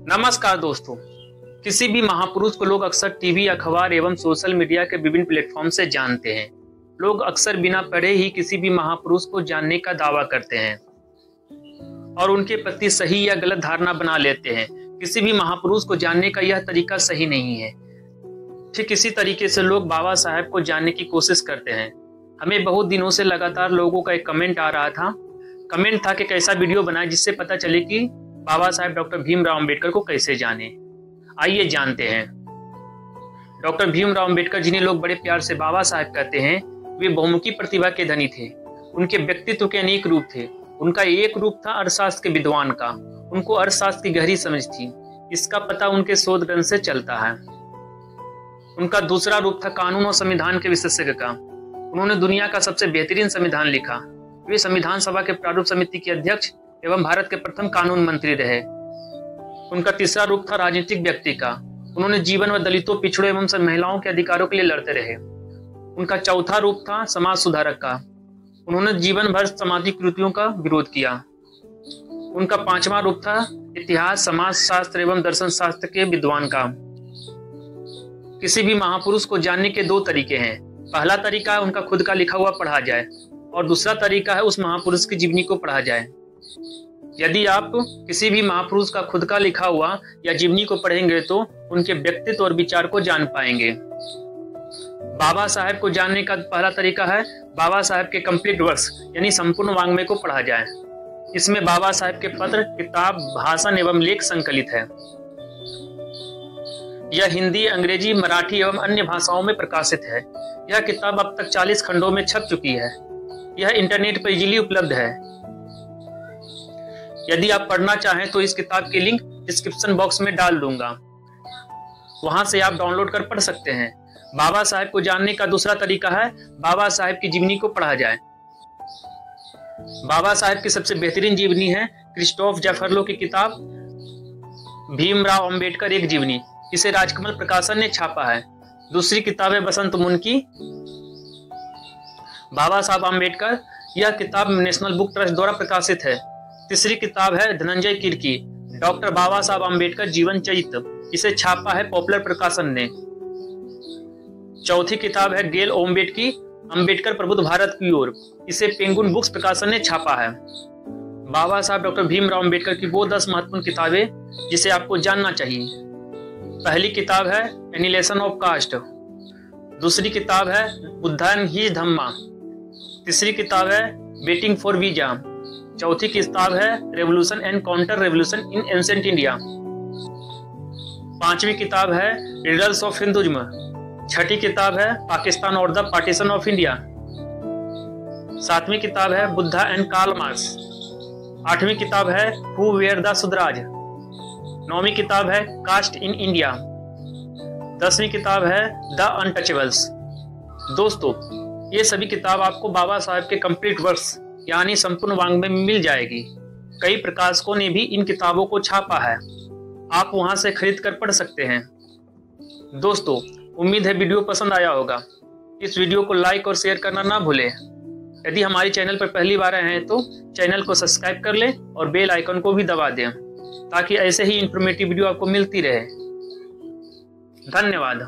नमस्कार दोस्तों। किसी भी महापुरुष को लोग अक्सर टीवी, अखबार एवं सोशल मीडिया के विभिन्न प्लेटफॉर्म से जानते हैं। लोग अक्सर बिना पढ़े ही किसी भी महापुरुष को जानने का दावा करते हैं और उनके प्रति सही या गलत धारणा बना लेते हैं। किसी भी महापुरुष को जानने का यह तरीका सही नहीं है। ठीक इसी तरीके से लोग बाबा साहेब को जानने की कोशिश करते हैं। हमें बहुत दिनों से लगातार लोगों का एक कमेंट आ रहा था। कमेंट था कि कैसा वीडियो बनाए जिससे पता चले कि बाबा साहेब डॉक्टर भीमराव अंबेडकर को कैसे जाने। आइए जानते हैं। डॉक्टर भीमराव अंबेडकर, जिन्हें लोग बड़े प्यार से बाबा साहेब कहते हैं, वे बहुमुखी प्रतिभा के धनी थे। उनके व्यक्तित्व के अनेक रूप थे। उनका एक रूप था अर्थशास्त्र के विद्वान का। उनको अर्थशास्त्र की गहरी समझ थी। इसका पता उनके शोध ग्रंथ से चलता है। उनका दूसरा रूप था कानून और संविधान के विशेषज्ञ का। उन्होंने दुनिया का सबसे बेहतरीन संविधान लिखा। वे संविधान सभा के प्रारूप समिति के अध्यक्ष एवं भारत के प्रथम कानून मंत्री रहे। उनका तीसरा रूप था राजनीतिक व्यक्ति का। उन्होंने जीवन व दलितों, पिछड़ों एवं महिलाओं के अधिकारों के लिए लड़ते रहे। उनका चौथा रूप था समाज सुधारक का। उन्होंने जीवन भर समाजिक कृतियों का विरोध किया। उनका पांचवा रूप था इतिहास, समाज शास्त्र एवं दर्शन शास्त्र के विद्वान का। किसी भी महापुरुष को जानने के दो तरीके हैं। पहला तरीका है उनका खुद का लिखा हुआ पढ़ा जाए और दूसरा तरीका है उस महापुरुष की जीवनी को पढ़ा जाए। यदि आप किसी भी महापुरुष का खुद का लिखा हुआ या जीवनी को पढ़ेंगे तो उनके व्यक्तित्व और विचार को जान पाएंगे। बाबा साहेब को जानने का पहला तरीका है बाबा साहेब के कंप्लीट वर्क्स यानी संपूर्ण वाङ्मय को पढ़ा जाए। इसमें बाबा साहेब के पत्र, किताब, भाषण एवं लेख संकलित है। यह हिंदी, अंग्रेजी, मराठी एवं अन्य भाषाओं में प्रकाशित है। यह किताब अब तक 40 खंडों में छप चुकी है। यह इंटरनेट पर इजीली उपलब्ध है। यदि आप पढ़ना चाहें तो इस किताब की लिंक डिस्क्रिप्शन बॉक्स में डाल दूंगा, वहां से आप डाउनलोड कर पढ़ सकते हैं। बाबा साहेब को जानने का दूसरा तरीका है बाबा साहेब की जीवनी को पढ़ा जाए। बाबा साहेब की सबसे बेहतरीन जीवनी है क्रिस्टोफ जैफरलो की किताब भीमराव अंबेडकर एक जीवनी। इसे राजकमल प्रकाशन ने छापा है। दूसरी किताब है बसंत मुन की बाबा साहब अंबेडकर। यह किताब नेशनल बुक ट्रस्ट द्वारा प्रकाशित है। तीसरी किताब है धनंजय कीर की डॉक्टर बाबा साहब अंबेडकर जीवन चरित्र। इसे छापा है पॉपुलर प्रकाशन ने। चौथी किताब है गेल ओम्बेड की अंबेडकर प्रबुद्ध भारत की ओर। इसे पेंगुइन बुक्स प्रकाशन ने छापा है। बाबा साहब डॉक्टर भीमराव अंबेडकर की वो 10 महत्वपूर्ण किताबें जिसे आपको जानना चाहिए। पहली किताब है एनिलेशन ऑफ कास्ट। दूसरी किताब है बुद्धान ही धम्मा। तीसरी किताब है वेटिंग फॉर वीजा। चौथी किताब है revolution and counter revolution in ancient India. पांचवी किताब है रिडल्स ऑफ हिंदुइज्म। छठी किताब है पाकिस्तान और द पार्टीशन ऑफ इंडिया। सातवीं किताब है बुद्धा एंड कार्ल मार्क्स। आठवीं किताब है हु वेयर द सुधराज। नौवीं किताब है कास्ट इन इंडिया। 10वीं किताब है द अनटचेबल्स। दोस्तों, ये सभी किताब आपको बाबा साहेब के कंप्लीट वर्क्स यानी संपूर्ण वाङ्मय में मिल जाएगी। कई प्रकाशकों ने भी इन किताबों को छापा है। आप वहां से खरीद कर पढ़ सकते हैं। दोस्तों, उम्मीद है वीडियो पसंद आया होगा। इस वीडियो को लाइक और शेयर करना ना भूलें। यदि हमारे चैनल पर पहली बार आए हैं तो चैनल को सब्सक्राइब कर लें और बेल आइकन को भी दबा दें ताकि ऐसे ही इंफॉर्मेटिव वीडियो आपको मिलती रहे। धन्यवाद।